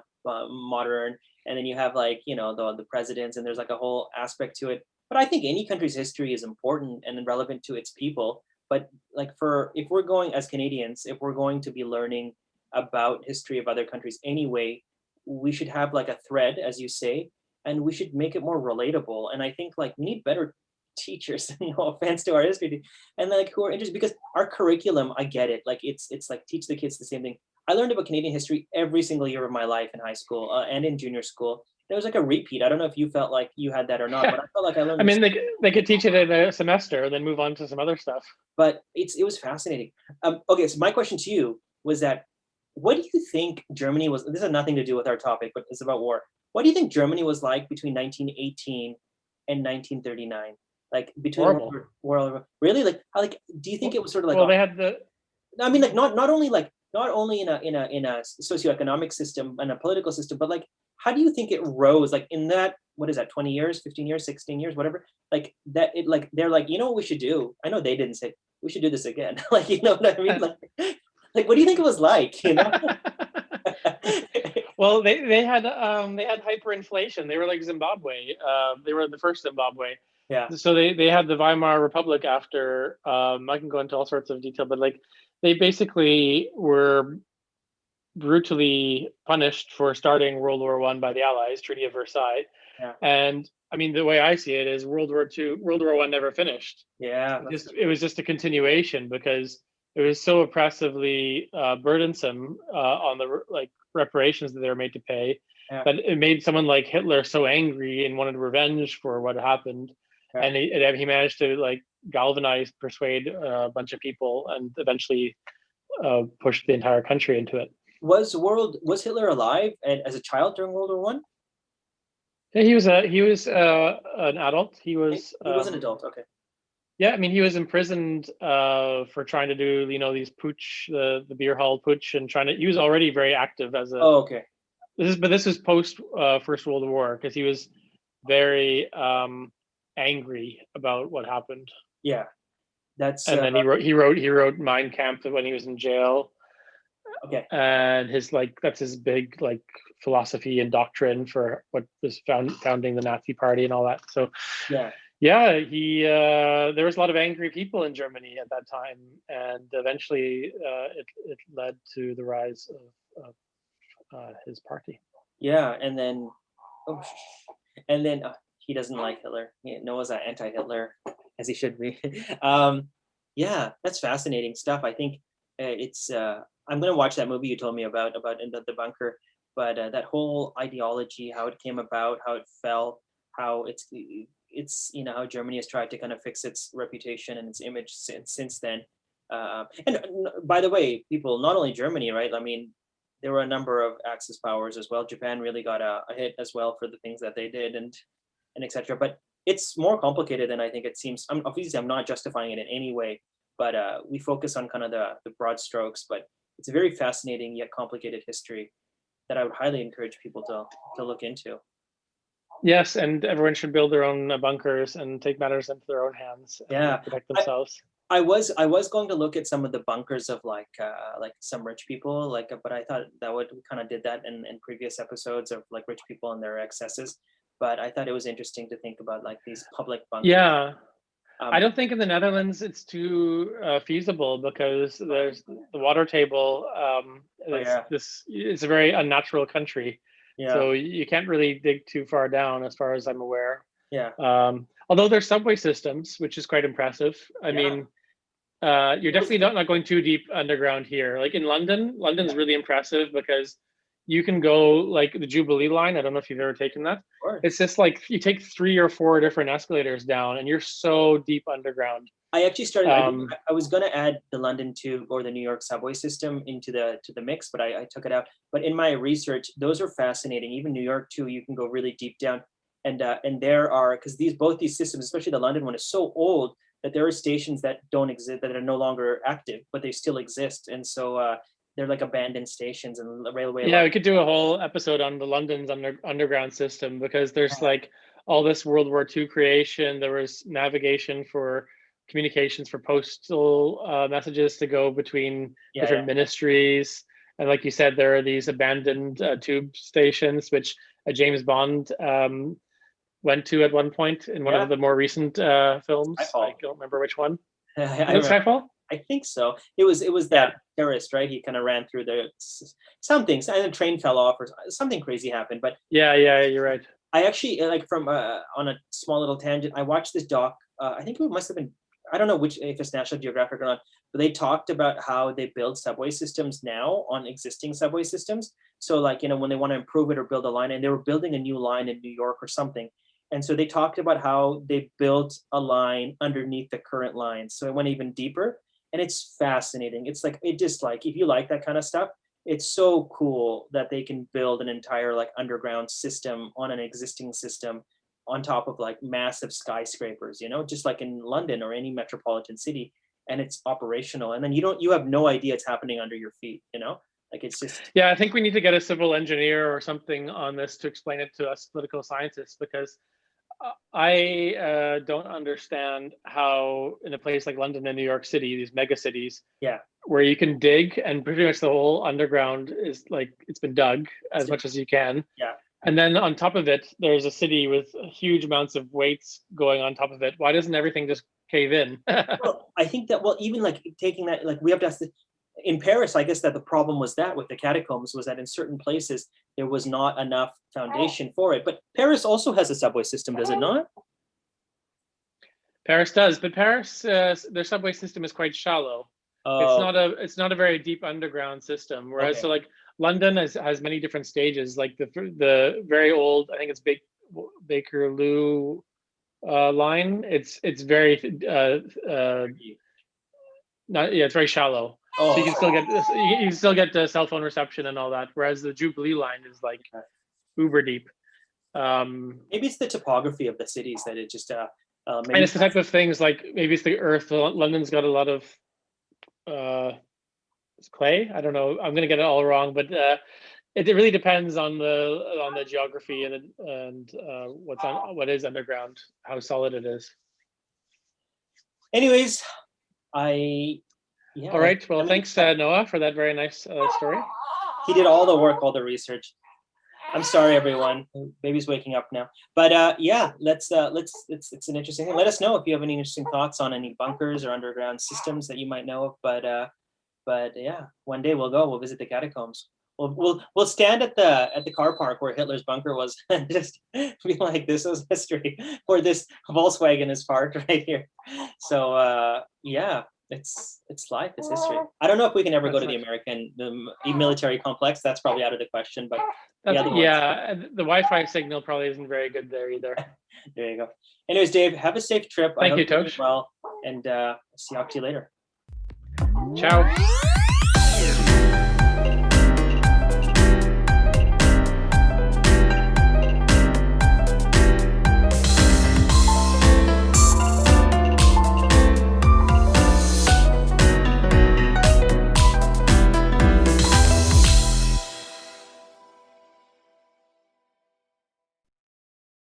modern, and then you have like the presidents, and there's like a whole aspect to it. But I think any country's history is important and relevant to its people. But like for if we're going as Canadians, if we're going to be learning about history of other countries anyway, we should have like a thread, as you say, and we should make it more relatable. And I think like we need better teachers. No offense to our and like who are interested because our curriculum, I get it. Like it's like teach the kids the same thing. I learned about Canadian history every single year of my life in high school and in junior school. It was like a repeat. I don't know if you felt like you had that or not, but I felt like I learned
I
this.
mean, they could teach it in a semester and then move on to some other stuff.
But it was fascinating. Okay, so my question to you was that what do you think Germany was? This has nothing to do with our topic, but it's about war. What do you think Germany was like between 1918 and 1939? Like between
Horrible.
really like how like do you think it was sort of like
Well, they had the
I mean like not only in a socioeconomic system and a political system, but like how do you think it rose like in that what is that 20 years, 15 years, 16 years, whatever like that it like they're like what we should do. I know they didn't say we should do this again. Like what I mean like what do you think it was like,
well, they had hyperinflation. They were like Zimbabwe. They were the first Zimbabwe.
Yeah.
So they had the Weimar Republic after. I can go into all sorts of detail, but like they basically were brutally punished for starting World War One by the Allies, Treaty of Versailles.
Yeah.
And I mean, the way I see it is World War One never finished.
Yeah.
It was just a continuation because it was so oppressively burdensome on the like reparations that they were made to pay
Yeah.
that it made someone like Hitler so angry and wanted revenge for what happened,
Yeah.
and he managed to like galvanize, persuade a bunch of people, and eventually push the entire country into it.
Was Hitler alive and as a child during World War One?
Yeah, he was an adult. He was
He was an adult. Okay.
yeah. I mean, he was imprisoned for trying to do these putsch, the beer hall putsch, and trying to. He was already very active as a.
Oh, okay.
This is post First World War because he was very angry about what happened.
Yeah. That's
And then he wrote Mein Kampf when he was in jail.
okay.
And that's his big like philosophy and doctrine for what was founding the Nazi Party and all that. So
Yeah.
yeah, he there was a lot of angry people in Germany at that time, and eventually it led to the rise of his party.
Yeah. And then oh, and then he doesn't like Hitler. Noah's an anti-Hitler, as he should be. Yeah, that's fascinating stuff. I think it's I'm gonna watch that movie you told me about in the bunker. But that whole ideology, how it came about, how it fell, how it's how Germany has tried to kind of fix its reputation and its image since then. By the way, people, not only Germany, right? I mean, there were a number of Axis powers as well. Japan really got a hit as well for the things that they did and etc. But it's more complicated than I think it seems. Obviously, I'm not justifying it in any way, but we focus on kind of the broad strokes. But it's a very fascinating yet complicated history that I would highly encourage people to look into.
Yes, and everyone should build their own bunkers and take matters into their own hands and
Yeah,
protect themselves.
I was going to look at some of the bunkers of like some rich people, but I thought that we kind of did that in previous episodes of like rich people and their excesses. But I thought it was interesting to think about like these public bunkers.
Yeah. I
Um,
don't think in the Netherlands it's too feasible because there's the water table.
yeah,
It's a very unnatural country,
yeah,
so you can't really dig too far down, as far as I'm aware.
yeah,
Although there's subway systems, which is quite impressive. I
yeah.
mean, you're definitely not going too deep underground here. Like in London, London's really impressive because you can go like the Jubilee line. I don't know if you've ever taken that.
Of course.
It's just like you take 3 or 4 different escalators down, and you're so deep underground.
I actually started. I was going to add the London Tube or the New York subway system into the mix, but I took it out. But in my research, those are fascinating. Even New York too, you can go really deep down, and there are, because both these systems, especially the London one, is so old that there are stations that don't exist, that are no longer active, but they still exist, and so they're like abandoned stations and the railway.
Yeah, we could do a whole episode on the London's underground system, because there's like all this World War II creation. There was navigation for communications for postal messages to go between different ministries. And like you said, there are these abandoned tube stations, which James Bond went to at one point in one of the more recent films. I don't remember which one. Is it Skyfall?
I think so. It was that terrorist, right? He kind of ran through something, and a train fell off or something crazy happened. But
yeah, you're right.
I actually like from on a small little tangent. I watched this doc. I think it must have been, I don't know if it's National Geographic or not, but they talked about how they build subway systems now on existing subway systems. So like, when they want to improve it or build a line, and they were building a new line in New York or something. And so they talked about how they built a line underneath the current line. So it went even deeper. And it's fascinating. It's like, if you like that kind of stuff, it's so cool that they can build an entire like underground system on an existing system on top of like massive skyscrapers, just like in London or any metropolitan city, and it's operational. And then you have no idea it's happening under your feet, like it's just.
Yeah, I think we need to get a civil engineer or something on this to explain it to us political scientists, because I don't understand how in a place like London and New York City, these mega cities, where you can dig and pretty much the whole underground is like, it's been dug as much as you can.
Yeah.
And then on top of it, there's a city with huge amounts of weights going on top of it. Why doesn't everything just cave in?
Well, I think that, even like taking that, like we have to ask in Paris, I guess that the problem was that with the catacombs was that in certain places there was not enough foundation for it. But Paris also has a subway system, does it not?
Paris does, but Paris, their subway system is quite shallow. It's not a very deep underground system. Whereas so like London has many different stages. Like the very old, I think it's Bakerloo line. It's very it's very shallow. So you can still get the cell phone reception and all that. Whereas the Jubilee line is like uber deep.
Maybe it's the topography of the cities that it just
and it's the type of things like maybe it's the earth. London's got a lot of clay. I don't know. I'm gonna get it all wrong, but it really depends on the geography and what is underground, how solid it is.
Anyways,
all right. Well, thanks, Noah, for that very nice story.
He did all the work, all the research. I'm sorry, everyone. Baby's waking up now. But let's it's an interesting thing. Let us know if you have any interesting thoughts on any bunkers or underground systems that you might know of. But yeah, one day we'll visit the catacombs. We'll stand at the car park where Hitler's bunker was and just be like, this is history, or this Volkswagen is parked right here. So It's life. It's history. I don't know if we can ever go
That's
to the
nice.
American military complex. That's probably out of the question. But the other ones,
The Wi-Fi signal probably isn't very good there either.
there you go. Anyways, Dave, have a safe trip. I
Thank
hope
you,
you're doing
Tosh.
well, and talk to you later.
Ciao.